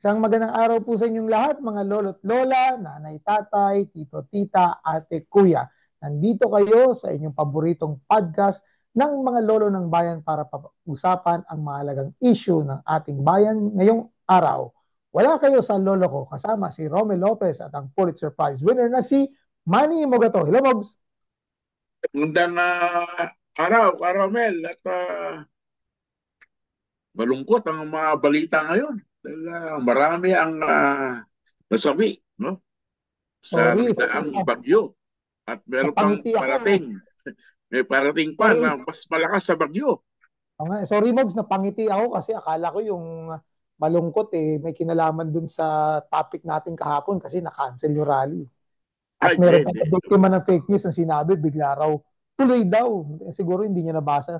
Isang magandang araw po sa inyong lahat, mga lolo't lola, nanay, tatay, tito, tita, ate, kuya. Nandito kayo sa inyong paboritong podcast ng mga lolo ng bayan para pag-usapan ang mahalagang issue ng ating bayan ngayong araw. Wala kayo sa lolo ko, kasama si Romel Lopez at ang Pulitzer Prize winner na si Manny Mogato. Hello, Mogs! Magandang araw, Caramel. At malungkot ang mga balita ngayon. Dahil marami ang nasawi, no? Sa Sorry, nakitaang bagyo. At meron pang napangiti ako. parating. May parating pa Sorry. na mas malakas sa bagyo. Sorry, Mogs, napangiti ako kasi akala ko yung malungkot may kinalaman dun sa topic natin kahapon kasi na-cancel yung rally. At Ay, hindi, meron pa hindi. biktima ng fake news na sinabi bigla raw tuloy daw. Siguro hindi niya nabasa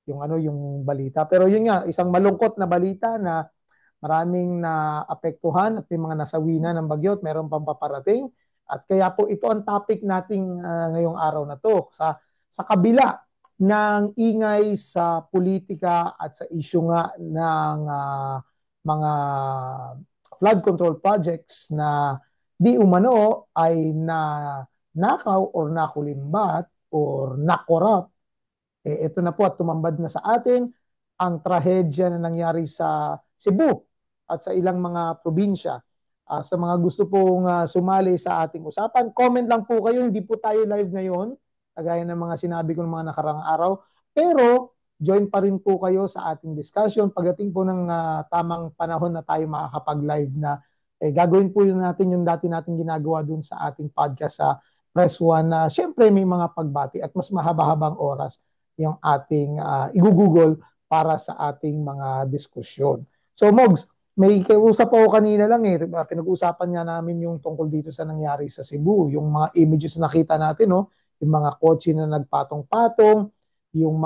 yung yung balita. Pero yun nga, isang malungkot na balita na maraming naapektuhan at may mga nasawi na ng bagyo at meron pang paparating. At kaya po ito ang topic nating ngayong araw na to. Sa kabila ng ingay sa politika at sa issue nga ng mga flood control projects na di umano ay na nakaw or nakulimbat or nakorap, ito na po at tumambad na sa atin ang trahedya na nangyari sa Cebu at sa ilang mga probinsya. Sa mga gusto pong sumali sa ating usapan, comment lang po kayo. Hindi po tayo live ngayon, kagaya ng mga sinabi ko ng mga nakarang araw. Pero join pa rin po kayo sa ating discussion. Pagdating po ng tamang panahon na tayo makakapag-live na, gagawin po yun natin yung dati natin ginagawa dun sa ating podcast sa Press One na syempre may mga pagbati at mas mahaba-habang oras yung ating i-google para sa ating mga diskusyon. So Mogs, may kausap ako kanina lang pinag-uusapan nga namin yung tungkol dito sa nangyari sa Cebu, yung mga images na nakita natin, no? Yung mga kotse na nagpatong-patong, yung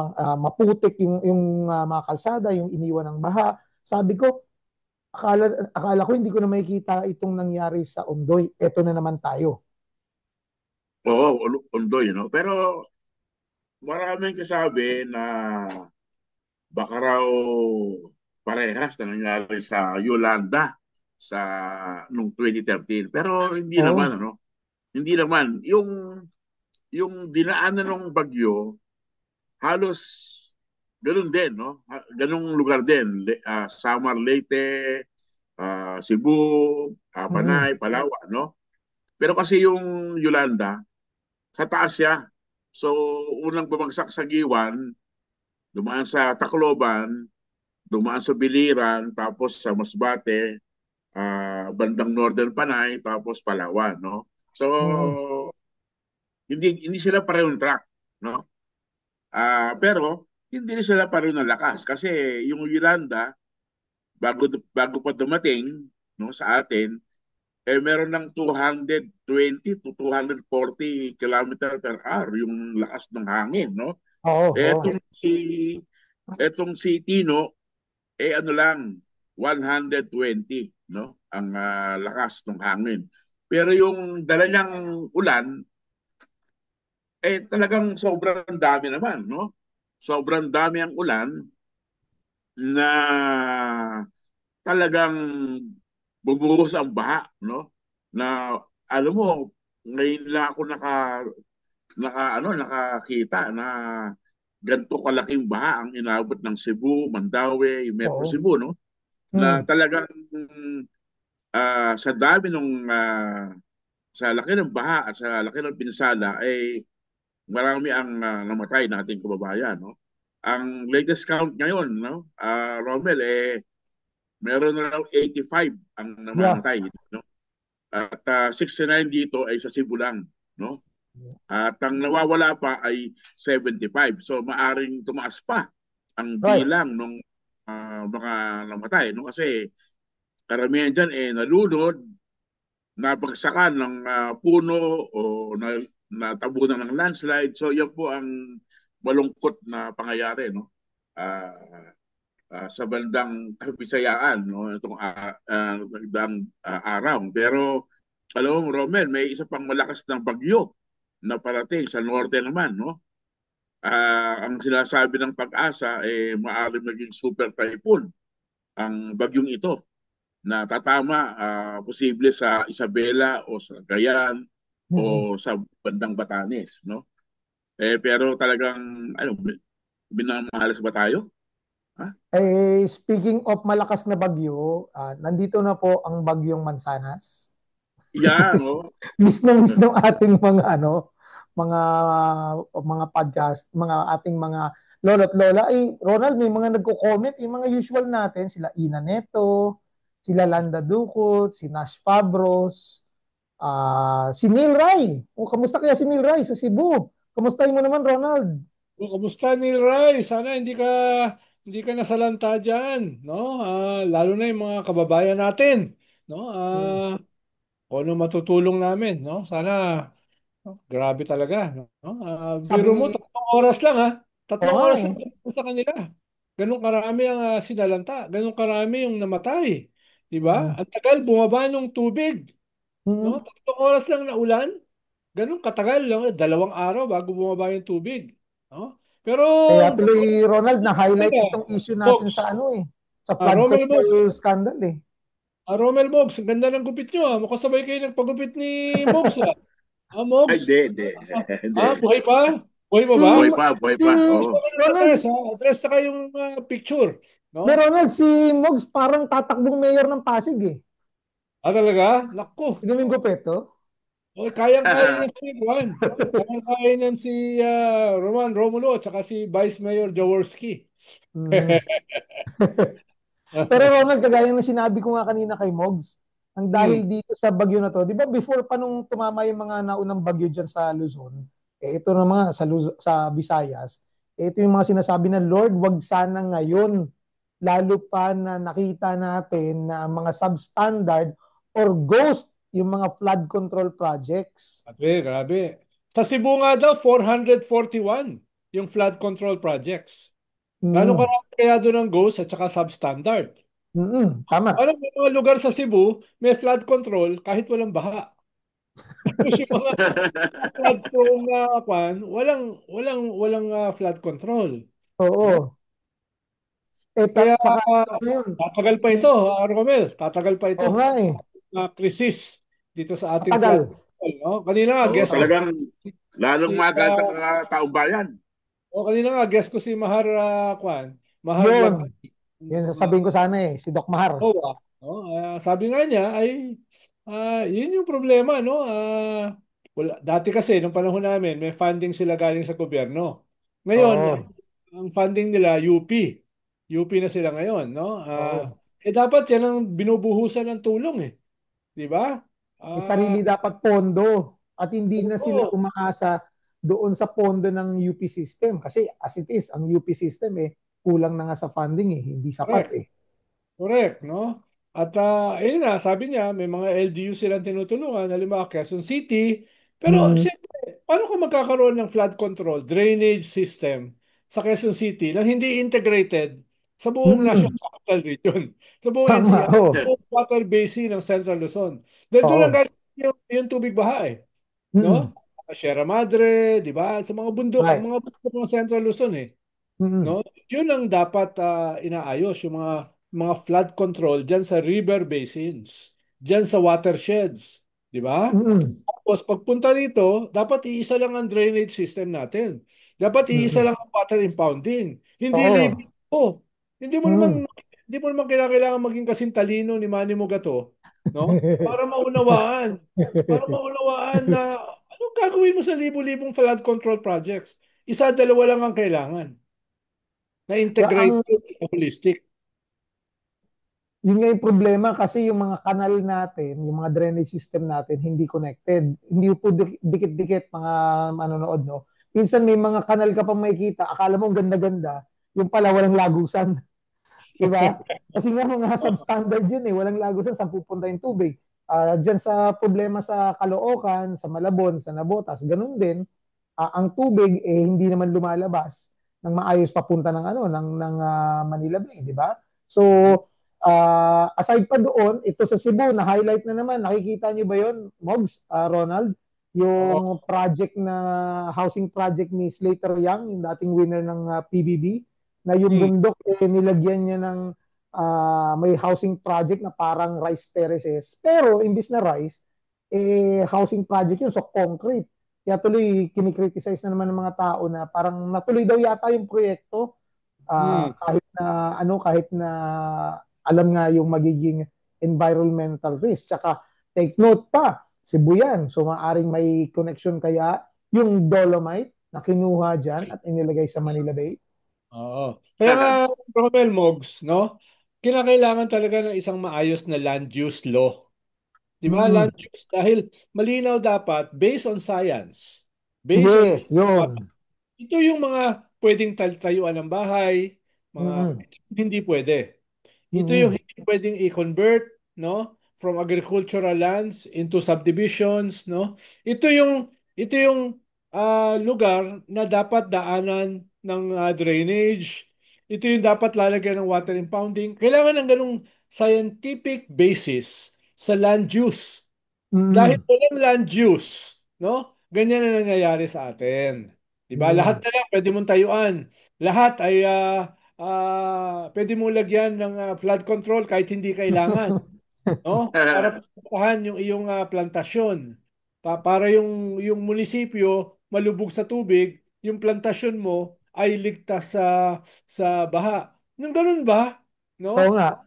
maputik yung mga kalsada, yung iniwan ng baha. Sabi ko, akala ko hindi ko na makikita itong nangyari sa Ondoy. Ito na naman tayo. Oo, undoy, no? Pero maraming kasabi na baka raw parehas na nangyari sa Yolanda sa nung 2013. Pero hindi Oh, naman, ano? Hindi naman. Yung dinaanan ng bagyo, halos ganun din, no? Ganung lugar din. Samar, Leyte, Cebu, mm, Panay, Palawan, no? Pero kasi yung Yolanda, sa taas siya. So, unang bumagsak sa Giwan, dumaan sa Tacloban, dumaan sa Biliran, tapos sa Masbate, bandang Northern Panay, tapos Palawan, no? So, mm, hindi sila parehong track, no? Pero hindi rin sila pareho ng lakas kasi yung Yolanda bago pa dumating no sa atin meron ng 220 to 240 kilometer per hour yung lakas ng hangin no. oo, oo. Etong si Tino ano lang 120 no ang lakas ng hangin. Pero yung dala niyang ulan talagang sobrang dami naman no. Sobrang dami ang ulan na talagang bumuhos ang baha, no? Na alam mo, ngayon lang ako nakakita na ganito kalaking baha ang inabot ng Cebu, Mandaue, Metro Oo. Cebu, no? Na Mm. talagang sa dami nung sa laki ng baha at sa laki ng pinsala ay marami ang namatay nating kababayan, no? Ang latest count ngayon, no? Romel, meron na raw 85 ang Yeah. namamatay, no? At 69 dito ay sa Cebu lang, no? At ang nawawala pa ay 75. So maaring tumaas pa ang Right. bilang ng mga namatay, no? Kasi karamihan diyan nalunod, napagsakan ng puno o natabunan ng landslide. So yan po ang malungkot na pangyayari, no? Ah, sa bandang Bisayaan no itong nagdaang araw. Pero alam mo Romel, may isa pang malakas na bagyo na parating sa norte naman no. Ang sinasabi ng pag-asa maaaring maging super typhoon ang bagyong ito na tatama, posible sa Isabela o sa Gayan Mm. o sa bandang Batanes, no? Pero talagang ano, binamalas ba tayo? Ha? Speaking of malakas na bagyo, nandito na po ang bagyong Mansanas. Yan, no? Miss na miss ng ating mga mga mga podcast, mga ating mga lolo't lola. Ronald, may mga nagko-comment, yung mga usual natin, sila Ina Neto, sila Landa Ducot, si Nash Fabros, si Neil Rai. Kamusta kaya si Neil Rai sa Cebu? Kamustahin mo naman, Ronald? Kamusta Neil Rai? Sana hindi ka nasalanta diyan, no? Lalo na yung mga kababayan natin, no? Hmm. Kung ano matutulong namin, no? Sana grabe talaga, no? Biro mo Sabi, 3 oras lang, ha? oo Tatlong nga oras eh. lang sa kanila. Ganun karami ang sinalanta, ganun karami yung namatay, 'di ba? Mm. Ang tagal bumaba ng tubig, no? Mm. 3 oras lang na ulan. Ganun katagal, no? 2 araw bago bumaba yung tubig. No? Pero Kaya ang tuloy, Ronald, na-highlight nila, itong issue natin sa Mogs, sa flood Romel Mogs, control scandal eh. Romel Mogs, ang ganda ng gupit nyo. Makasabay kayo nagpagupit ni Mogs. Ay, Mogs, hindi, hindi. Hindi. buhay pa? Buhay pa Si, ba? Buhay pa, buhay si pa. Gusto Oo. ko yung Ronald, address, ha? Address tsaka yung picture. may No? Ronald, si Mogs parang tatakbong mayor ng Pasig eh. Talaga? Naku. Si Domingo Peto. Okay, kayang-kaya niyan si Juan. Kayang-kaya niyan si Roman Romulo at saka si Vice Mayor Jaworski. Mhm. Pero Ronald, kagaya ng sinabi ko nga kanina kay Mogs, ang Hmm. dahil dito sa bagyo na to, di ba before pa nung tumama yung mga naunang bagyo dyan sa Luzon, ito na mga sa Visayas, ito yung mga sinasabi na, Lord, wag sana ngayon, lalo pa na nakita natin na ang mga substandard or ghost yung mga flood control projects. Grabe, grabe. Sa Cebu nga daw, 441 yung flood control projects. Gano'ng Mm. karami kaya doon ang ghost at saka substandard? Tama. Alam mo, may mga lugar sa Cebu, may flood control kahit walang baha. Tapos yung mga flood prone na walang flood control. No? Oo. Kaya Tsaka ngayon, tatagal pa ito, si, Romel. Tatagal pa ito. oo nga eh, Krisis dito sa ating flood matagal. control. No? Kanina, Oo, guess ko Oo. talagang lalong si maganda ka taong bayan. kanina nga, guess ko si Mahar Mahar Yun. Lagay. Yun sasabihin ko sana eh, si Doc Mahar. No? Sabi nga niya ay yun yung problema, no? Dati kasi nung panahon namin, may funding sila galing sa gobyerno. Ngayon, Oo. ang funding nila UP. UP na sila ngayon, no? Oo. Dapat yan ang binubuhusan ng tulong eh, 'di ba? May Ah, sarili dapat pondo at hindi na sila oo, umaasa doon sa pondo ng UP system. Kasi as it is, ang UP system eh, kulang na nga sa funding eh, hindi sapat correct. eh. Correct, no? At ayun na, sabi niya, may mga LGU silang tinutulungan, halimbawa Quezon City. Pero Mm. siyempre, paano ka magkakaroon ng flood control, drainage system sa Quezon City na hindi integrated sa buong National Mm. Capital Region, sa buong Tama, NCR, sa oh. buong water basin ng Central Luzon? Dahil doon ang Oo. galing yung tubig baha eh, Mm. no? Sierra Madre, di ba? Sa mga bundok, ang Right. mga bundok ng Central Luzon eh. Mm. No? Yun ang dapat inaayos, yung mga flood control diyan sa river basins, diyan sa watersheds, di ba? Mm. Tapos pagpunta rito, dapat iisa lang ang drainage system natin. Dapat iisa Mm. lang ang water impounding. Hindi Oo. libre po. Hindi mo naman Mm. hindi mo naman kailangan maging kasing talino ni Manny Mugato, no? Para maunawaan na anong gagawin mo sa libu-libong flood control projects. Isa, dalawa lang ang kailangan na Kaya integrated, holistic. yun nga yung problema kasi yung mga kanal natin, yung mga drainage system natin, hindi connected. Hindi po dikit-dikit mga manonood, no? Minsan may mga kanal ka pa makikita, akala mo ang ganda-ganda, yung pala walang lagusan. Di ba? Kasi nga mga substandard yun eh, walang lagusan, saan pupunta yung tubig. Diyan sa problema sa Caloocan, sa Malabon, sa Nabotas, ganun din, ang tubig eh hindi naman lumalabas ng maayos papunta ng Manila Bay, di ba? So aside pa doon, ito sa Cebu na highlight na naman, nakikita niyo ba 'yon, Mogs, Ronald, Oo, yung project na housing project ni Slater Young, yung dating winner ng PBB, na yung hmm, bundok eh nilagyan niya ng may housing project na parang rice terraces. Pero imbis na rice, housing project yun, so concrete. Kaya tuloy kinikriticize na naman ng mga tao na parang natuloy daw yata yung proyekto Hmm. kahit na alam nga yung magiging environmental risk. Tsaka take note pa, Cebu yan. So maaring may connection kaya yung dolomite na kinuha dyan at inilagay sa Manila Bay. Oo. Kaya nga, Romel Mogs, no? Kinakailangan talaga ng isang maayos na land use law. Di ba? Mm. Land use. Dahil malinaw dapat, based on science, based on Yes, yun. ito yung mga pwedeng tayuan ng bahay, mga Mm-mm. hindi pwede. Ito yung Mm-mm. hindi pwedeng i-convert, no, from agricultural lands into subdivisions, no? Ito yung lugar na dapat daanan ng drainage. Ito yung dapat lalagyan ng water impounding. Kailangan ng ganung scientific basis sa land use. Dahil Mm-mm. walang land use, no? Ganyan na nangyayari sa atin. 'Di ba? Lahat Mm. na lang pwede mong tayuan. Lahat ay pwede mong lagyan ng flood control kahit hindi kailangan, no? Para protektahan yung iyong plantasyon. Para yung munisipyo malubog sa tubig, yung plantasyon mo ay ligtas sa baha. Nung ganun ba? Oo No? nga.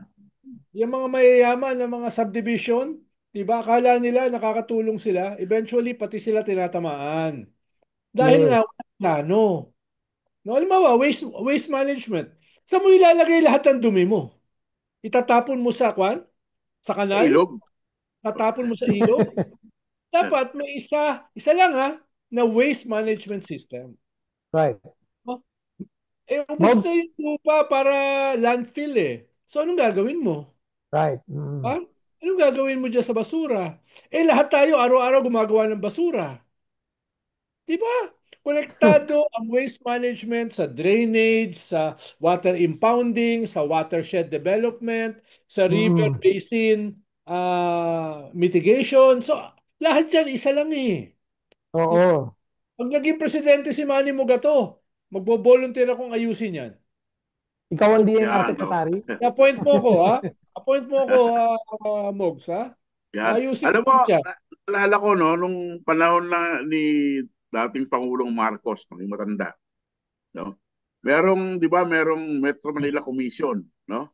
Yung mga mayayaman ng mga subdivision, 'di ba? Akala nila nakakatulong sila, eventually pati sila tinatamaan. Dahil nga Yes. walang plano. No, halimbawa, waste management. Saan mo ilalagay lahat ng dumi mo? Itatapon mo sa sa Sa kanal? ilog. Tatapon mo sa ilog? Dapat may isa lang na waste management system. Right. No? Ubos Mogs? na yung lupa para landfill eh. So anong gagawin mo? Right. Ha? Mm. Anong gagawin mo dyan sa basura? Lahat tayo araw-araw gumagawa ng basura. Di ba? Konektado ang waste management sa drainage, sa water impounding, sa watershed development, sa river Mm. basin mitigation. So, lahat yan isa lang eh. Di ba? Oo. Pag naging presidente si Manny Mugato, magbo-volunteer akong ayusin yan. Ikaw ang DNR Yan, oh. secretary? I-appoint mo ko, ha? Appoint mo ko, Mogs, ha? Yan. Ayusin Alam mo, ko siya. naalala ko, no, nung panahon na ni dating Pangulong Marcos, no, yung matanda, no? Di ba, merong Metro Manila Commission, no?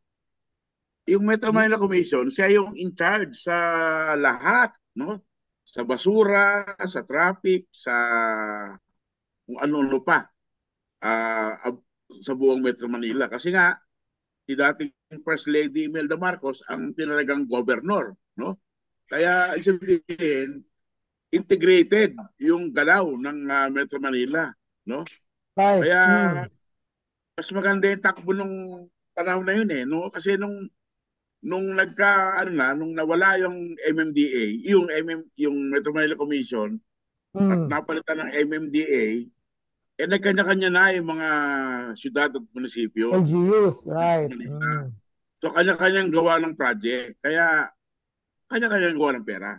Yung Metro Manila Commission, siya yung in charge sa lahat, no? Sa basura, sa traffic, sa kung ano-ano pa, sa buong Metro Manila. Kasi nga, si dating First Lady Imelda Marcos ang tinalagang governor, no? Kaya sabihin, integrated yung galaw ng Metro Manila, no? Right. Kaya Mm. mas maganda yung takbo nung panahon na yun eh, no? Kasi nung nung nawala yung MMDA, yung Metro Manila Commission at Mm. napalitan ng MMDA, nagkanya-kanya na yung mga syudad at munisipyo. LGUs. Right. Manila. Mm. So kanya-kanyang gawa ng project. Kaya kanya-kanyang gawa ng pera.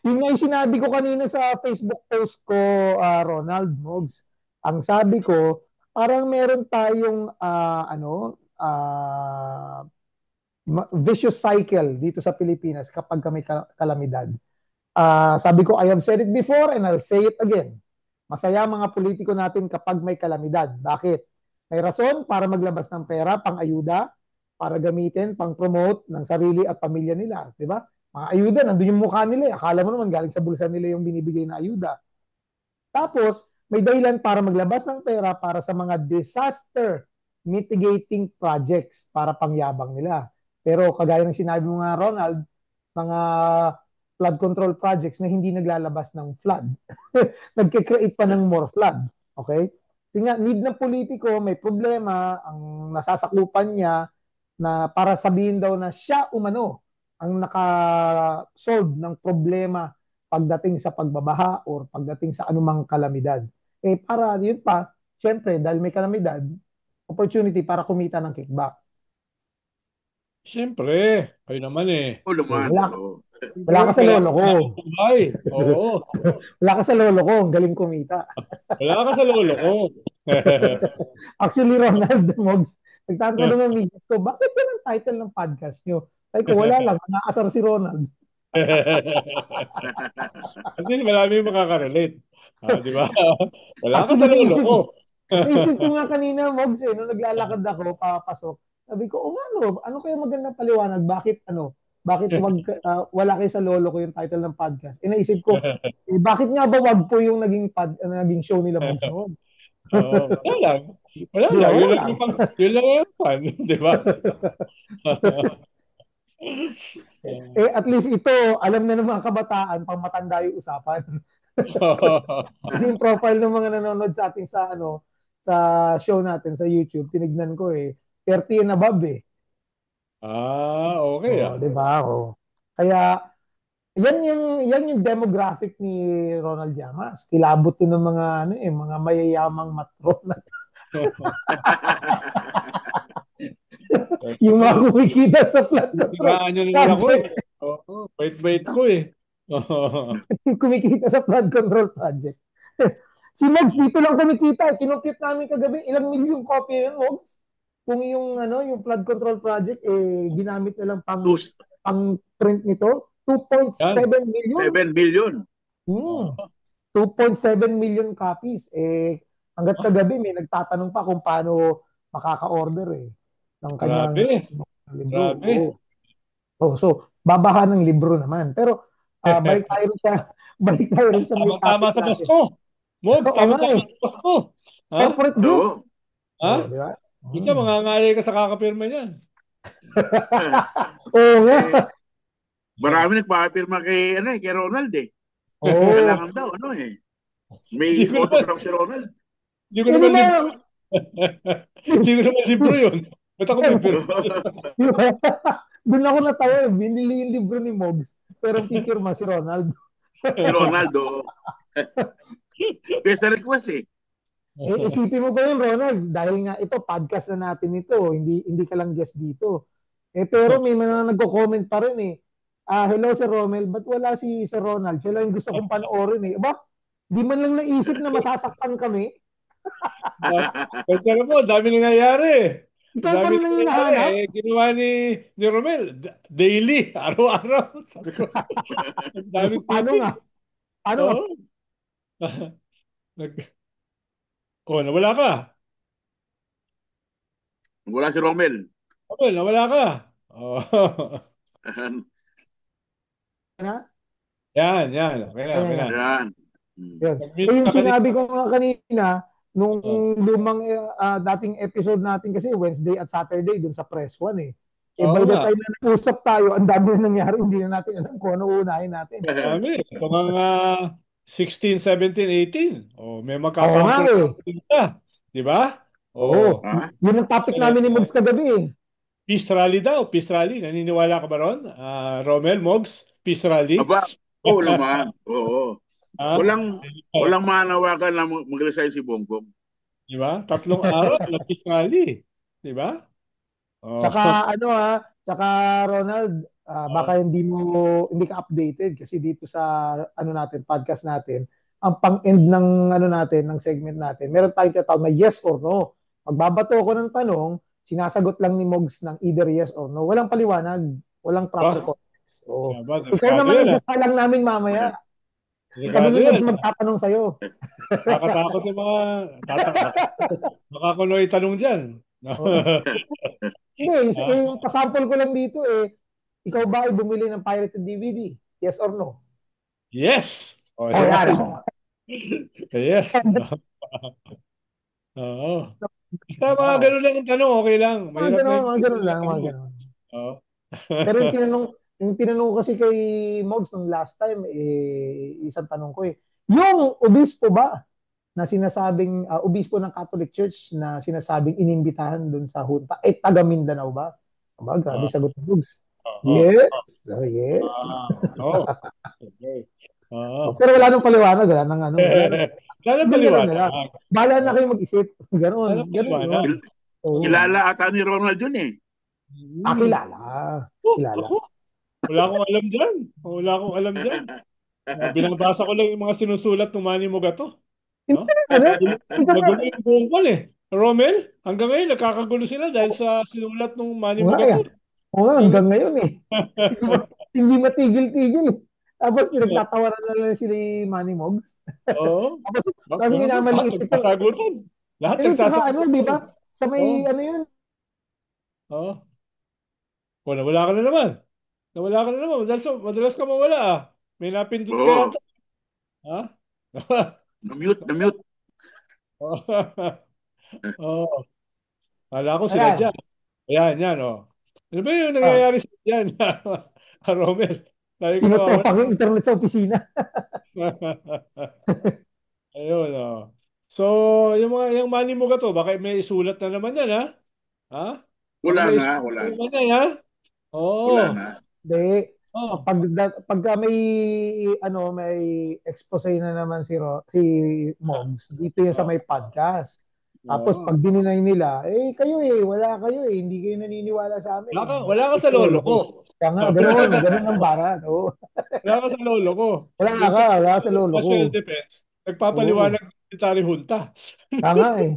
Yun nga yung sinabi ko kanina sa Facebook post ko, Ronald Mogs. Ang sabi ko, parang meron tayong vicious cycle dito sa Pilipinas kapag kami kalamidad. Sabi ko, I have said it before and I'll say it again. Masaya mga politiko natin kapag may kalamidad. Bakit? May rason para maglabas ng pera, pang-ayuda, para gamitin, pang-promote ng sarili at pamilya nila. Di ba? Mga ayuda, nandun yung mukha nila. Akala mo naman galing sa bulsa nila yung binibigay na ayuda. Tapos, may dahilan para maglabas ng pera para sa mga disaster mitigating projects para pangyabang nila. Pero kagaya ng sinabi mo nga, Ronald, mga flood control projects na hindi naglalabas ng flood. Nagkikreate pa ng more flood. Okay? Kasi nga, need ng politiko, may problema, ang nasasakupan niya na para sabihin daw na siya umano ang naka-solve ng problema pagdating sa pagbabaha or pagdating sa anumang kalamidad. Para yun pa, syempre, dahil may kalamidad, opportunity para kumita ng kickback. Siyempre, kayo naman eh. O naman, Wala, oo. wala ka Siyempre, sa lolo kailangan ko. ng buhay. Oo. Wala ka sa lolo ko. Ang galing kumita. Wala ka sa lolo ko. Actually, Ronald Mogs, Nagtatanong ang misis ko, bakit yan ang title ng podcast nyo? Sabi ko, wala lang, naasar si Ronald. Kasi marami makaka-relate. Di ba? Wala ka sa Actually, lolo ko. naisip ko nga kanina, Mogs, nung naglalakad ako, papasok, sabi ko, ano kaya magandang paliwanag? Bakit wala kayo sa lolo ko yung title ng podcast? Naisip ko, bakit nga ba wag po yung naging show nila Mogs noon? Wala lang. Wala Di ba? lang. Wala. Yun lang yung fun. Di ba? At least ito, alam na ng mga kabataan, pang matanda yung usapan. Kasi yung profile ng mga nanonood sa atin sa show natin sa YouTube, tinignan ko 30 and above Okay di ba? Kaya yan yung demographic ni Ronald Llamas. Kilabot to ng mga mga mayayamang matrona. Yung mga kumikita sa flood control. Nyo naman ako Wait ko kumikita sa flood control project. Si Mogs dito lang kumikita. Kinumpute namin kagabi, ilang milyong copy yun, Mogs? Kung yung flood control project ginamit na lang pang print nito, 2.7 million. 7 million. 2.7 million copies. Hanggat kagabi may nagtatanong pa kung paano makaka-order ng kanyang libro. So, babaha ng libro naman. Pero balik tayo sa tama sa Pasko. Mogs, tama sa Pasko. Corporate group. Di ba? Isa, mangangalay ka sa kakapirma niyan. Oo nga. Marami nagpapirma kay Ronald Kailangan daw, May autograph si Ronald. Hindi ko naman libro yun. Ba't ako pipirma? Doon ako natawa binili yung libro ni Mogs, pero pipirma si Ronald. Si Ronald, Best request isipin mo ba yun, Ronald? Dahil nga ito, podcast na natin ito. Hindi ka lang guest dito. Pero may mga nagko-comment pa rin hello Sir Romel, ba't wala si Sir Ronald? Siya lang yung gusto kong panoorin di man lang naisip na masasaktan kami. Pero po, dami nangyayari. Ikaw pa rin lang hinahanap. Ginawa ni Romel, daily, araw-araw. Sabi ko, paano nga? Nawala ka. Wala si Romel. Romel, nawala ka. Yan. Okay na. Yan. Yung sinabi ko nga kanina, nung lumang dating episode natin kasi Wednesday at Saturday dun sa Press 1 by the time na nag-usap tayo, ang dami na nangyari, hindi na natin alam kung ano unahin natin. Dami. Ito mga 16, 17, 18. May magkakampul na. Di ba? Yun ang topic namin ni Mogs kagabi. Peace rally daw. Peace rally. Naniniwala ka ba ron? Romel, Mogs, peace rally? Oo naman. Oo. Walang manawagan na mag-resign si Bongbong. Di ba? 3 araw na peace rally. Di ba? Tsaka Ronald, baka hindi ka updated kasi dito sa natin, podcast natin, ang pang-end ng ng segment natin, meron tayong tinatawag na yes or no. Magbabato ako ng tanong, sinasagot lang ni Mogs ng either yes or no. Walang paliwanag, walang proper context. Ikaw naman nagsasalang namin mamaya. Kami na magtatanong sa'yo. Nakatakot yung mga makakuloy tanong dyan. Yung pasample ko lang dito ikaw ba ay bumili ng pirated DVD? Yes or no? Yes! Yes. Basta mga ganun lang ang tanong, okay lang. Mga ganun lang. Pero yung tinanong kasi kay Mogs nung last time, isang tanong ko yung obispo ba na sinasabing, obispo ng Catholic Church na sinasabing inimbitahan dun sa junta, taga Mindanao ba? Grabe sagot ni Mogs. Yes. Yes. Okay. Pero wala nang paliwanag, wala nang Wala nang paliwanag. Bahala na kayo mag-isip. Ganon. Kilala ata ni Ronald yun kilala. Wala akong alam dyan. Binabasa ko lang yung mga sinusulat ng Manny Mogato. Magulo yung buong Romel, hanggang ngayon nagkakagulo sila dahil sa sinulat ng Manny Oo nga yan. Mogaton. Oo nga, Hanggang hanggang ngayon eh. Hindi, hindi matigil-tigil eh. Tapos pinagtatawaran na lang sila ni Manny Mogs. Oo. Tapos Ganun ba? Lahat minamaliit ito. nagsasagutan. Lahat Eh, tsaka ano, di nagsasagutan. ba? Sa may Oo. ano yun, Oo. O, nawala ka na naman. Nawala ka na naman. Madalas ka mawala ah. May napindot ka Oo, yata. Ha? na-mute. Oo. Kala ko sila ayan. dyan. Ayan, yan, oh. Ano ba yung Ah, nangyayari sa dyan, Romel? Lagi ka nawawala. tinutopak yung internet sa opisina. Ayun, oh. So, yung money mo ka to, baka may isulat na naman yan, ha? Ha? Baka Wala may na, isulat wala na na. naman yan, ha? Wala Oo. na. Hindi. Oh. Pagka may ano may expose na naman si Mogs dito yan sa Oh. may podcast. Tapos Oo. pag dininay nila, eh kayo eh, wala kayo eh, hindi kayo naniniwala sa amin eh. Wala ka Bakit sa lolo lolo ko. ko? Kaya nga, ganoon, ganoon ang barat. Oo. Wala ka sa lolo ko. Wala Yung ka, Secretary wala sa of lolo ko. National Defense, Oo. nagpapaliwanag ng military junta. Kaya nga eh.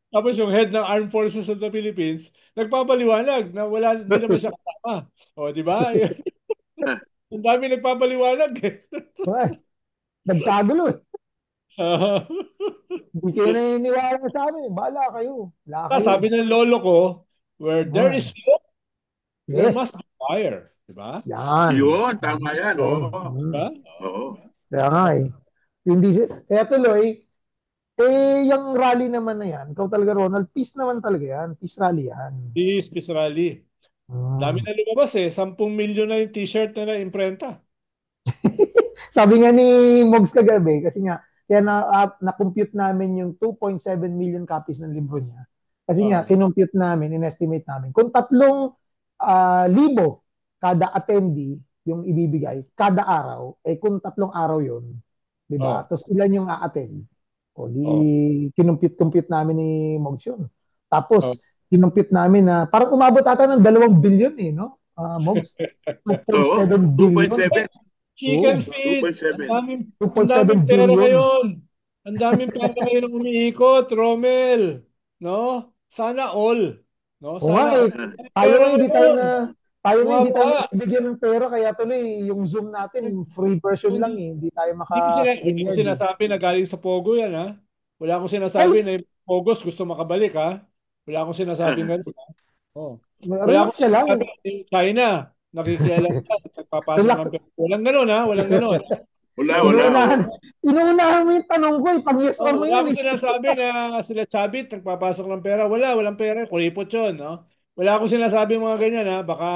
Tapos yung head ng Armed Forces of the Philippines, nagpapaliwanag na wala, hindi naman siya kasama. O, di ba? Ang dami nagpapaliwanag eh. Ay, nagkagulo eh. Hindi kayo naniniwala sa amin eh. Bahala kayo. Wala kayo. Sabi ng lolo ko, where there Ah, is smoke, there yes. must be fire. Di ba? Yan. Yun, tama yan. Yun. Oo. Mm. Diba? Oo. Kaya nga eh. Hindi siya, kaya tuloy, yung rally naman na yan, ikaw talaga Ronald, peace naman talaga yan. Peace rally yan. Peace rally. Dami Mm. na lumabas eh. 10 milyon na yung t-shirt na na-imprenta. Sabi nga ni Mogs kagabi, kasi nga, kaya na-compute namin yung 2.7 million copies ng libro niya. Kasi nga, Ah, kinompute namin, in-estimate namin, kung 3,000 kada attendee yung ibibigay, kada araw, eh kung 3 araw yun, di ba? oh, Tapos ilan yung a-attend? O di, oh, kinompute-compute namin ni Mogs yun. oh. Tapos, kinompute namin na, parang umabot ata ng 2 billion eh, no? Mogs? Oo, 2.7 billion. 2.7. Chicken Oo. feed. Ang 2.7. daming, ang 2.7 daming pera billion. ngayon. Ang daming pera ngayon ang umiikot, Romel. No? Sana all. No? O nga Sana all. eh, Ang pera ngayon. tayo nga hindi tayo Bumaba. nabibigyan ng pera kaya tuloy yung Zoom natin free version lang Hindi, eh. Hindi tayo maka hindi ko StreamYard eh. sinasabi na galing sa Pogo yan, ha? Wala akong Ay, sinasabi na yung Pogos gusto makabalik, ha? Wala akong sinasabing ganun. Oh. Wala relax akong ka lang. sinasabi na yung China. Nakikialam ka. Nagpapasok Relax. ng pera. Walang ganun, ha? Walang ganun. Wala. Inuunahan, Oo. inuunahan mo yung tanong ko eh. Pag yes or Oh, no wala yan akong eh. sinasabi na sila Chavit nagpapasok ng pera. Walang pera. Kuripot yun, no? Wala akong sinasabi mga ganyan, ha? Baka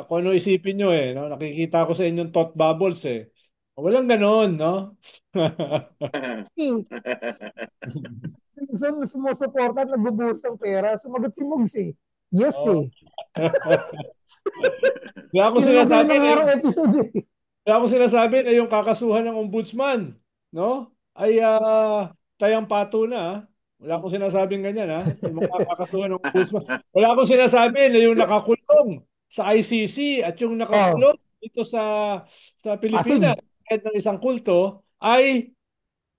kung ano isipin nyo, eh, no? Nakikita ko sa inyong thought bubbles, eh. Walang ganon, no? Sumusuporta at nagbubuhos ng pera. Sumagot si Mugs eh. Yes Oh. eh. Wala akong Tinanong ko yun sinasabi ng na araw episode eh. wala akong sinasabi na yung kakasuhan ng ombudsman, no? Ay tayang pato na, ah. Wala akong sinasabing ganyan, ha? Yung mga kakasuhan ng ombudsman. Wala akong sinasabi na yung nakakulong sa ICC at yung Oh, nakakulong dito sa Pasig. Pilipinas kahit ng isang kulto ay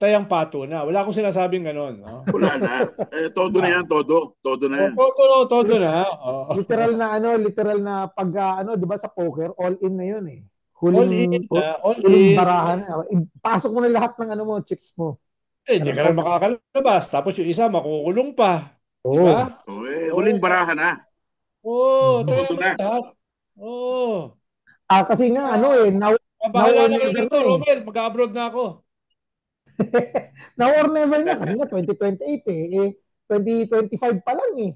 tayang pato na. Wala akong sinasabing ganon, no? Wala na. Todo na yan, todo. Todo na O, yan. todo na. Oh. Literal na pag ano, 'di ba sa poker, all in na 'yun eh. All in, all Huling in. barahan na. Pasok mo na lahat ng ano mo, chips mo. Hindi Alam ka mo? na makakalabas. Tapos yung isa makukulong pa. Di Oo. ba? Huling Oo. barahan na. Oo. Tayo Todo mo na. na lahat. Oo. Kasi nga ano eh, now Bahala or na kayo never dito, na eh. Romel. Mag-abroad na ako. Now or never na kasi nga 2028 eh. 2025 pa lang eh.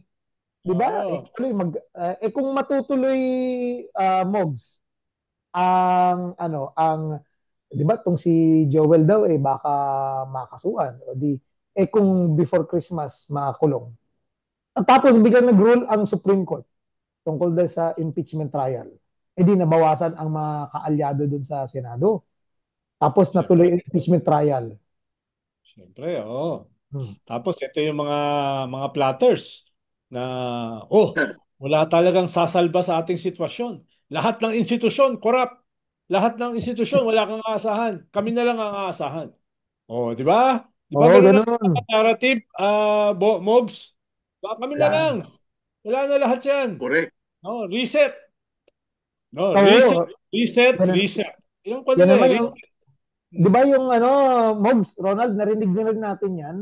'Di ba? Oo. Kung matutuloy Mogs ang 'di ba tong si Joel daw eh baka makasuhan o di kung before Christmas makakulong. At tapos biglang nag-rule ang Supreme Court tungkol dahil sa impeachment trial. Di nabawasan ang mga kaalyado dun sa Senado. Tapos Siyempre. natuloy ang impeachment trial. Siyempre, oo. Hmm. Tapos ito yung mga platters na, wala talagang sasalba sa ating sitwasyon. Lahat ng institusyon, corrupt. Lahat ng institusyon, wala kang aasahan. Kami na lang ang aasahan. Oh, di ba? Di ba Oo, ganun ang ganun. narrative, Mogs? Baka kami na lang. Yan. Wala na lahat yan. Correct. No, reset. No, reset, Oo, reset, yan, reset. Yung ko yan nila naman yung, reset. di Hmm. ba yung ano, Mogs, Ronald, narinig na rin natin yan.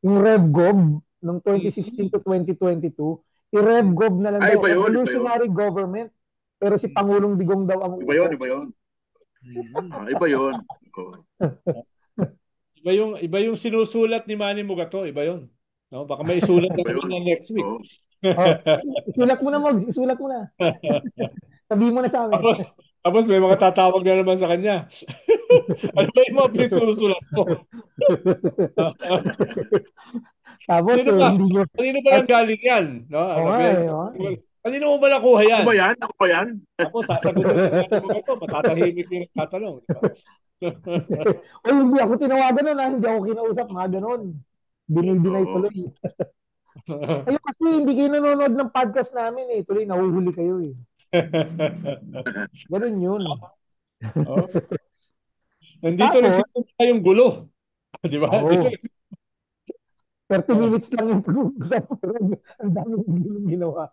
Yung RevGov noong Mhm. 2016 to 2022, i-RevGov na lang Ay, daw, iba yun, iba yun. revolutionary government. Pero si Pangulong Digong daw ang Iba yun, upo. iba yun. Mhm. Iba yun. Oh. Iba yung sinusulat ni Manny Mugato, iba yun. No, baka may isulat na Iba naman yun. niya next week. Oh. Oh, isulat mo na, Mogs, isulat mo na. Sabihin mo na sa amin. Tapos, tapos may mga tatawag na naman sa kanya. Ano ba yung mga pinagsusulat mo? Tapos, Sino ba? hindi nyo, Kanino ba nang as, galing yan? No, oo nga sabihan, eh, oo nga eh. kanino mo ba nakuha Ako yan? ba yan? Ako ba yan? Tapos sasagutin ni Manny Mugato, matatahimik yung nagtatanong. Di ba? Oy, hindi ako tinawagan nun, hindi ako kinausap, mga ganon. Dinay Oo. tuloy. Kayo kasi hindi kayo nanonood ng podcast namin eh. Tuloy, nahuhuli kayo eh. Ganun yun. Oh, nandito Tapos, nagsisimula yung gulo. Di ba? Dito. oh, 30 minutes lang yung pag-uusap. Pero ang dami yung ginawa.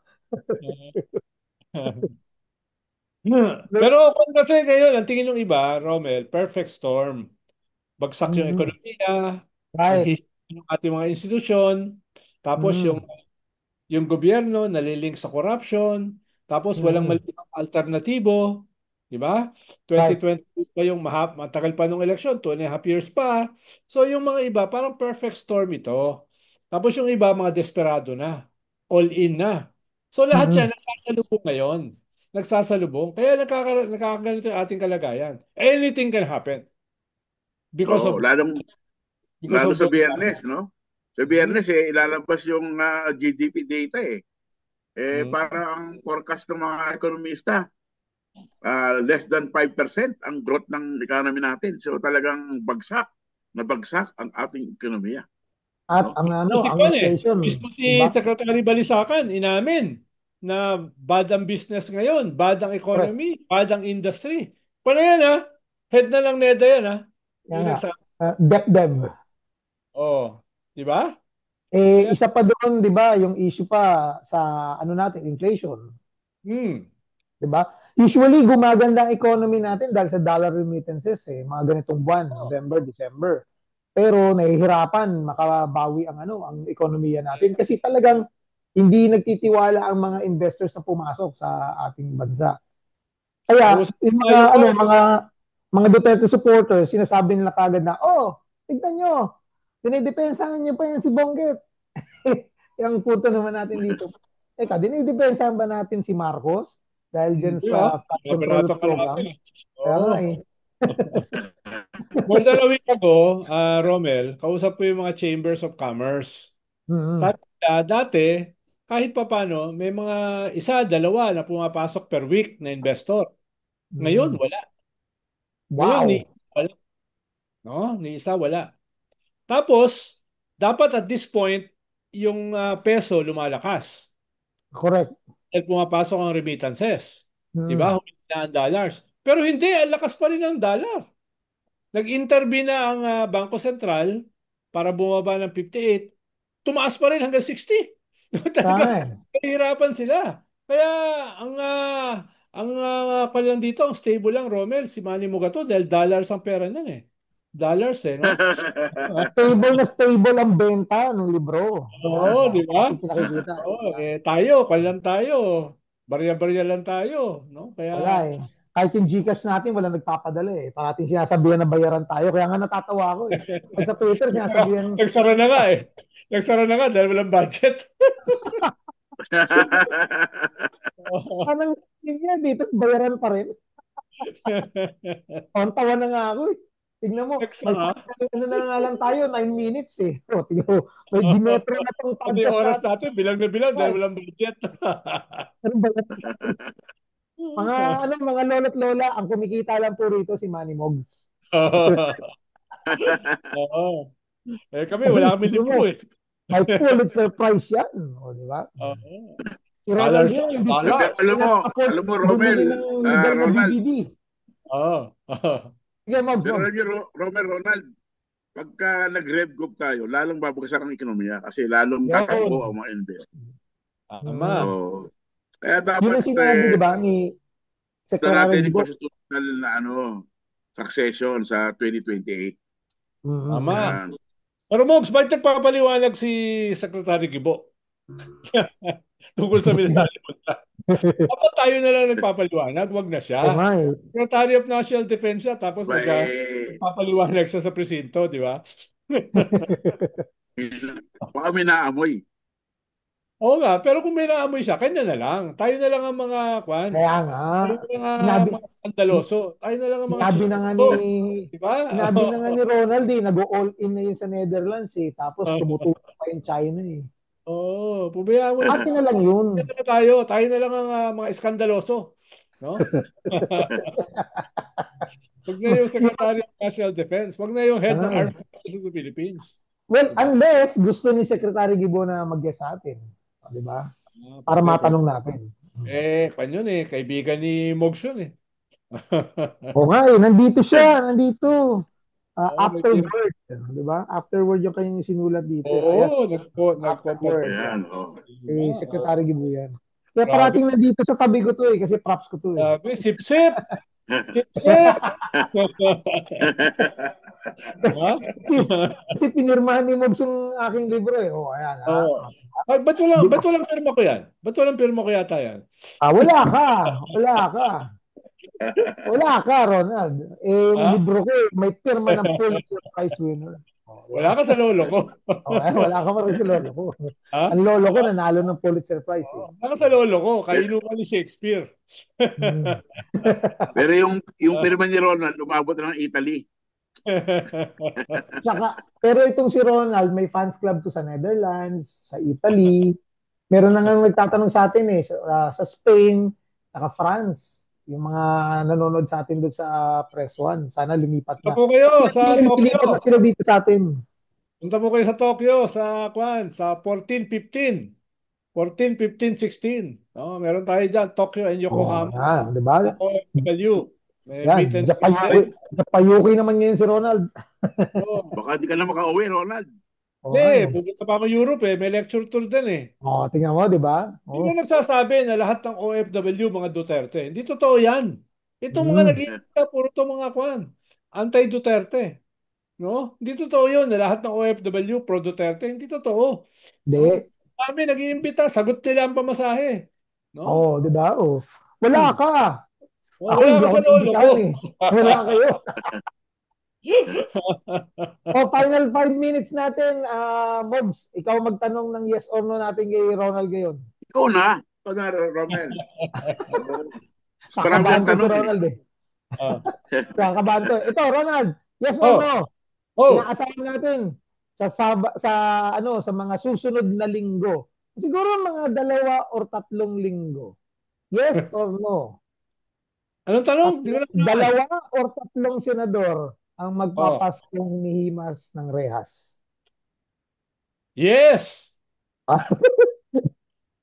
Pero kung kasi ngayon, ang tingin ng iba, Romel, perfect storm. Bagsak yung Mm, ekonomiya, right. nahihirap yung ating mga institusyon, tapos yung Mm, gobyerno nalilink sa corruption, tapos walang mm, malimang alternatibo, di ba? right. 2020 pa yung matagal pa nung eleksyon, 2.5 years pa. So yung mga iba, parang perfect storm ito. Tapos yung iba, mga desperado na. All in na. So lahat Mm, yan, nagsasalubong ngayon. Nagsasalubong. Kaya nakakaganito yung ating kalagayan. Anything can happen because Oo. of because Lalo of sa those Biyernes, factors. no? Sa Mhm. Biyernes, ilalabas yung GDP data eh. Mhm. Parang forecast ng mga ekonomista, less than 5% ang growth ng economy natin. So talagang nabagsak ang ating ekonomiya. at No? ang Mismo ano, si ang Juan inflation, mismo si di ba? Secretary Balisacan, inamin na bad ang business ngayon, bad ang Correct. economy, bad ang industry. Paano yan ha? Head na lang NEDA yan ha? Yan Yung nga. nagsabi. DepDev. Oh, di ba? Eh, Kaya, isa pa doon, di ba, yung issue pa sa ano natin, inflation. hmm, 'Di ba? Usually gumaganda ang economy natin dahil sa dollar remittances eh, mga ganitong buwan, oh, November, December. Pero nahihirapan makabawi ang ano, ang ekonomiya natin kasi talagang hindi nagtitiwala ang mga investors na pumasok sa ating bansa. Kaya kausap yung mga tayo ano, Juan. mga Duterte supporters, sinasabi nila kagad na, "Oh, tignan nyo, dinidepensahan nyo pa yan si Bonggit." Yung punto naman natin dito, dinidepensahan ba natin si Marcos dahil dyan Hindi ha? sa flood control Binabanatan ka natin program? eh. Kaya nga Oo. eh. More than a week ago, Romel, kausap ko yung mga chambers of commerce. Mm-hmm. Sabi nila, dati, kahit papano, may mga isa, dalawa na pumapasok per week na investor. Ngayon, Mm-hmm. wala. Ngayon, ni Wow. wala. No? Ni isa, wala. Tapos, dapat at this point, yung peso lumalakas. Correct. Dahil pumapasok ang remittances. Di ba? Mm-hmm. Humina ang dollars. Pero hindi, ang lakas pa rin ng dollar. Nag-intervene na ang Bangko Sentral para bumaba ng 58. Tumaas pa rin hanggang 60. Kaya nga Talagang eh. nahihirapan sila. Kaya lang dito, ang stable lang, Romel, si Manny Mugato dahil dollars ang pera niyan eh. Dollars eh, no? Stable na stable ang benta ng libro. Yan. Oo, di ba? Ating pinakikita. Oo, Di ba? tayo, kwan lang tayo. Barya-barya lang tayo, no? Wala Kaya eh. Kahit yung Gcash natin, wala nagpapadala eh. Parating sinasabihan na bayaran tayo. Kaya nga natatawa ako eh. Pag sa Twitter, nagsara, sinasabihan, nagsara na nga eh. Nagsara na nga dahil walang budget. anong yun yan dito, bayaran pa rin. Tawa na nga ako eh. Tignan mo, may Nagsara. ano na nga lang tayo, 9 minutes eh. O, tignan mo, may Dimetro na tong Pati yung podcast oras natin. natin, bilang na bilang dahil Ay, walang budget. ano ba yan? Mga, ano, mga lolo't lola, ang kumikita lang po rito si Manny Mogs. Oo. Eh kami, Kasi, wala kami tignan mo, libro eh. may Pulitzer Prize yan. O, di ba? Oo. Si Dollar Ronald siya, yun, hindi dollars. na-afford alam mo, bumili Romel, ng legal na Ronald, DVD. Oo. Sige, Mogs, pero Mogs. alam niyo, Romel, Ronald, pagka nag-rev group tayo, lalong babagsak ang ekonomiya kasi lalong Yun. tatakbo ang mga investment. Tama. So, kaya Yun dapat ang sinabi, di ba, ni natin Secretary yung Gibo. constitutional na succession sa 2028. Tama. Yan. Pero Mogs, bakit nagpapaliwanag si Secretary Gibo tungkol sa military punta? Dapat tayo na lang nagpapaliwanag, wag na Oo siya. nga eh. Secretary of National Defense siya, tapos Ba, nagpapaliwanag siya sa presinto, di ba? baka may naamoy. Oo nga, pero kung may naamoy siya, kanya na lang. Tayo na lang ang mga kwan. Kaya nga. Tayo na lang ang Sinabi, mga skandaloso. Tayo na lang ang mga sinabi na nga chismoso. ni Di ba? sinabi na nga ni Ronald eh, nag-all in na yun sa Netherlands eh. Tapos tumutulong pa yung China eh. Oo, pubayaan mo na Akin na lang yun. tayo na lang ang mga iskandaloso. No? Wag na yung Secretary of National Defense. Wag na yung head ng Armed Forces of the Philippines. Well, unless gusto ni Secretary Gibo na mag-guest sa atin. Di ba? Para matanong natin. Kwan yun eh. Kaibigan ni Mogs yun eh. Oo nga eh, nandito siya, nandito. Afterward, di ba? Afterward yung kanyang sinulat dito. Oo, afterward. Ayan, Secretary Gibo yan. Kaya parating nandito sa tabi ko to eh, kasi props ko to eh. Sip-sip! Sip-sip! Kasi pinirmahan ni Mobs yung aking libro eh. Oh, ayan. Ba't walang pirma ko yan? Ba't walang pirma ko yata yan? Wala ka. Wala ka, Ronald. Yung libro ko may pirma ng Pulitzer Prize winner. Wala ka sa lolo ko. Wala ka rin sa lolo ko. Ang lolo ko nanalo ng Pulitzer Prize. Wala ka sa lolo ko. Kainuman ni Shakespeare. Pero yung pirma ni Ronald, lumabot ng Italy. Pero itong si Ronald, may fans club to sa Netherlands, sa Italy. Meron na nga nagtatanong sa atin eh, sa Spain, saka France. Yung mga nanonood sa atin doon sa Press One. Sana lumipat na. Punta po kayo sa Tokyo. Lumipat na sila dito sa atin. Punta po kayo sa Tokyo sa 14, 15. 14, 15, 16. Meron tayo dyan, Tokyo and Yokohama. Diba? Japayuki naman ngayon si Ronald. Baka di ka na makauwi, Ronald. Hindi, pupunta pa ako Europe eh. May lecture tour din eh. Tingnan mo, di ba? Hindi na nagsasabi na lahat ng OFW mga Duterte. Hindi totoo yan. Itong mga nag-iinta, puro to mga kwan. Anti-Duterte. No? Hindi totoo yun na lahat ng OFW pro-Duterte. Hindi totoo. Hindi. Kami nag-iimbita, sagot nila ang pamasahe. No? Di ba? Wala ka. Wala ka sa lolo ko. Wala kayo. Final 5 minutes natin. Mobs, ikaw magtanong ng yes or no natin kay Ronald ngayon. Ikaw na, Romel. Kakabahan ko si Ronald eh. Kakabahan to. Ito, Ronald, yes or no? Inaasahan natin sa mga susunod na linggo. Siguro mga 2 or 3 linggo. Yes or no? Anong tanong? 2 or 3 senador ang magpapaskong hinihimas ng rehas. Yes!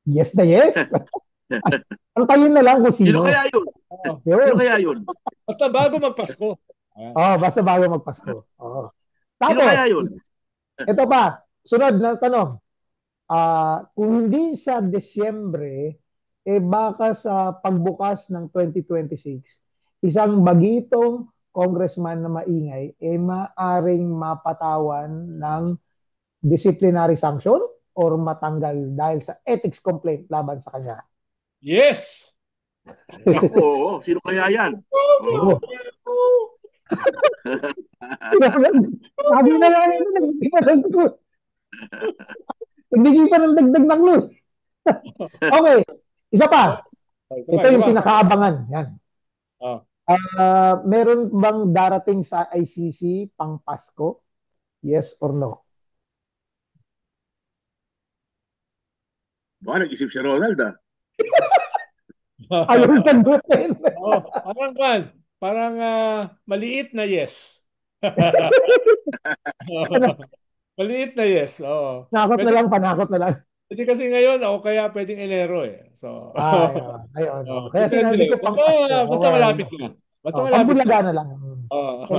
Yes na yes? Antayin na lang kung sino. Sino kaya yun? Sino kaya yun? Basta bago magpasko. Basta bago magpasko. Sino kaya yun? Ito pa, sunod na tanong. Kung hindi sa Desyembre, baka sa pagbukas ng 2026, isang bagitong congressman na maingay, maaring mapatawan ng disciplinary sanction or matanggal dahil sa ethics complaint laban sa kanya. Yes! Ako, sino kaya yan? Sabi na lang ito, nagbigay pa ng dagdag ng news. Okay, isa pa. Ito yung pinakaabangan. Yan. Meron bang darating sa ICC pang Pasko? Yes or no? Baka nag-isip si Ronald Ayaw tandutin. Parang maliit na yes. Maliit na yes. Panakot na lang. Hindi kasi ngayon o kaya pwedeng Enero eh. So, ayun. Kaya sinabi ko pang Pasko. Basta malapit na. Pambulaga na lang.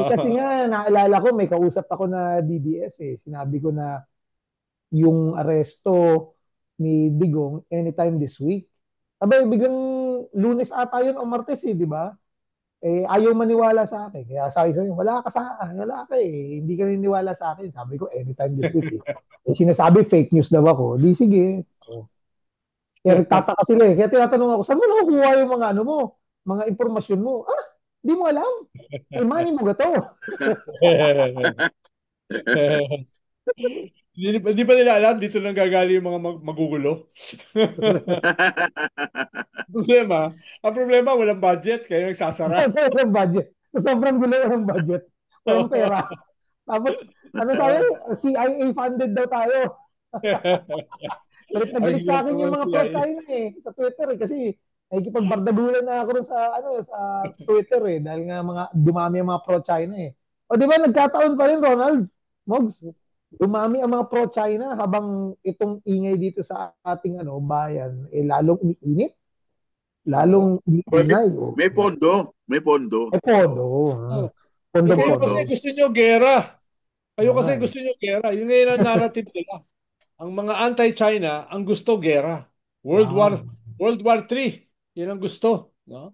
Kasi nga, naalala ko, may kausap ako na DDS eh. Sinabi ko na yung aresto ni Digong anytime this week. Abay, biglang Lunes ata yun o Martes eh, di ba? Eh, ayaw maniwala sa akin. Kaya sabi ko, wala ka eh. Hindi ka niniwala sa akin. Sabi ko, anytime this week eh. Eh, sinasabi, fake news daw ako. Di sige. Kaya nagtataka sila eh. Kaya tinatanong ako, saan mo nakukuha yung mga ano mo? Mga impormasyon mo? Ah, di mo alam. Eh, money mo gato. Hindi pa nila alam dito nang gagaling yung mga magugulo. Problema, ang problema walang budget kaya nagsasara. Walang budget. Sobrang gulo ng budget. Walang pera. Tapos, ano sabi? CIA funded daw tayo. Galit na Ang galit sa hirap akin yung naman mga CIA. pro-China eh, sa Twitter eh. Kasi nakikipagbardagulan na ako rin sa, ano, sa Twitter eh. Dahil nga dumami ang mga pro-China eh. O di ba, nagkataon pa rin, Ronald? Mogs, dumami ang mga pro-China habang itong ingay dito sa ating ano bayan, eh lalong umiinit, lalong May, umiingay. Oh. may pondo. May pondo. Eh, pondo. Oh. Pondo, Eh, kayo pondo. kasi gusto nyo gera. Kayo Oo kasi nga eh. gusto nyo gera. Yun ngayon ang narrative nila. Ang mga anti-China, ang gusto gera. World War Ah. World War III. Yan ang gusto, no?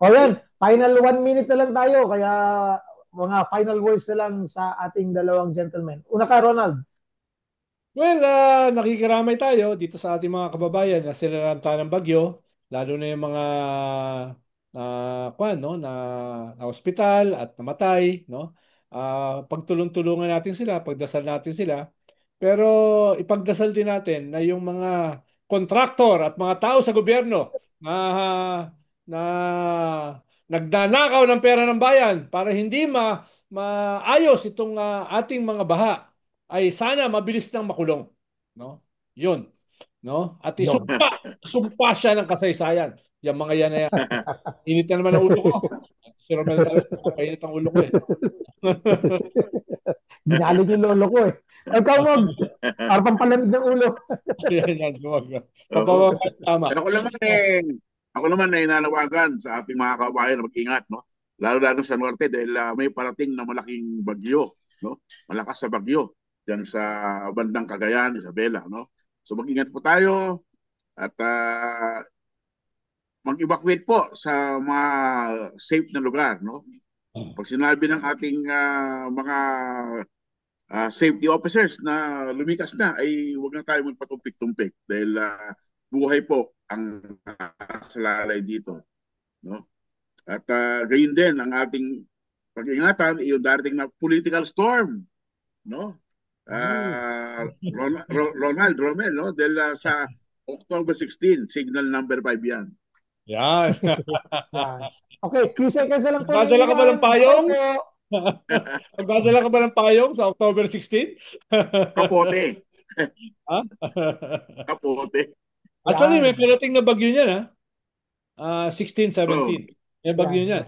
O yan, final 1 minute na lang tayo. Kaya mga final words na lang sa ating dalawang gentlemen. Una ka, Ronald. Well, nakikiramay tayo dito sa ating mga kababayan na sinalanta ng bagyo, lalo na yung mga no, na ospital at namatay, no? Pagtulong-tulungan natin sila, pagdasal natin sila. Pero ipagdasal din natin na yung mga kontraktor at mga tao sa gobyerno na nagnanakaw ng pera ng bayan para hindi maayos itong ating mga baha ay sana mabilis nang makulong, no? 'Yun, no? At Yon. sumpa siya ng kasaysayan. Yung mga yan na yan. Init na naman ang ulo ko. Si Romel talaga, painit ang ulo ko eh. Ginalin yung lolo ko eh. Ikaw, Mogs. Para pampalamig ng ulo. Yan, yan, gumag. Oo. Tama. Ako naman nanawagan sa ating mga kabayan na mag-ingat, no? Lalo-lalo sa norte dahil may parating na malaking bagyo, no? Malakas sa bagyo diyan sa bandang Cagayan, Isabela, no? So mag-ingat po tayo at mag-evacuate po sa mga safe na lugar, no? Pag sinabi ng ating mga safety officers na lumikas na, ay huwag na tayo magpatumpik-tumpik dahil buhay po ang salalay dito. No? At gayon din ang ating pag-ingatan, yung darating na political storm. No? Ronald, Romel, no? Dahil sa October 16, signal number 5 yan. Yan. Yan. Okay, few seconds na lang po Magdadala ka ba ng payong? Okay po. Magdadala ka ba ng payong sa October 16? Kapote. Ha? Kapote. Actually, may Yan. parating na bagyo niyan, ha? 16, Oh. 17. May bagyo Yan. niyan.